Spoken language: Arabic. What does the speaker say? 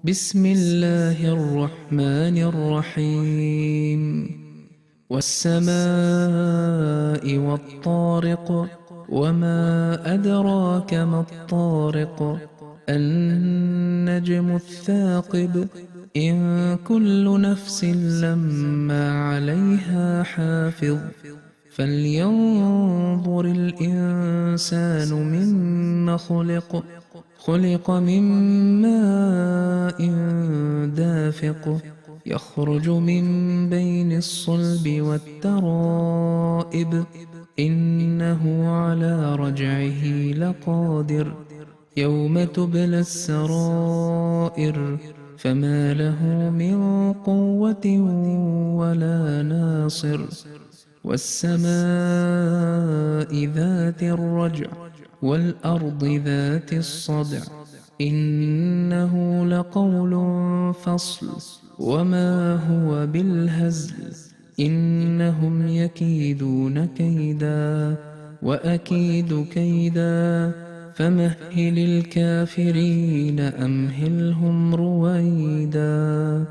بسم الله الرحمن الرحيم. والسماء والطارق، وما أدراك ما الطارق. النجم الثاقب، إن كل نفس لما عليها حافظ. فلينظر الإنسان مما خلق. خلق من ماء دافق، يخرج من بين الصلب والترائب. إنه على رجعه لقادر. يوم تبلى السرائر، فما له من قوة ولا ناصر. والسماء ذات الرجع، والأرض ذات الصدع. إنه لقول فصل، وما هو بالهزل. إنهم يكيدون كيدا، وأكيد كيدا. فمهل الكافرين أمهلهم رويدا.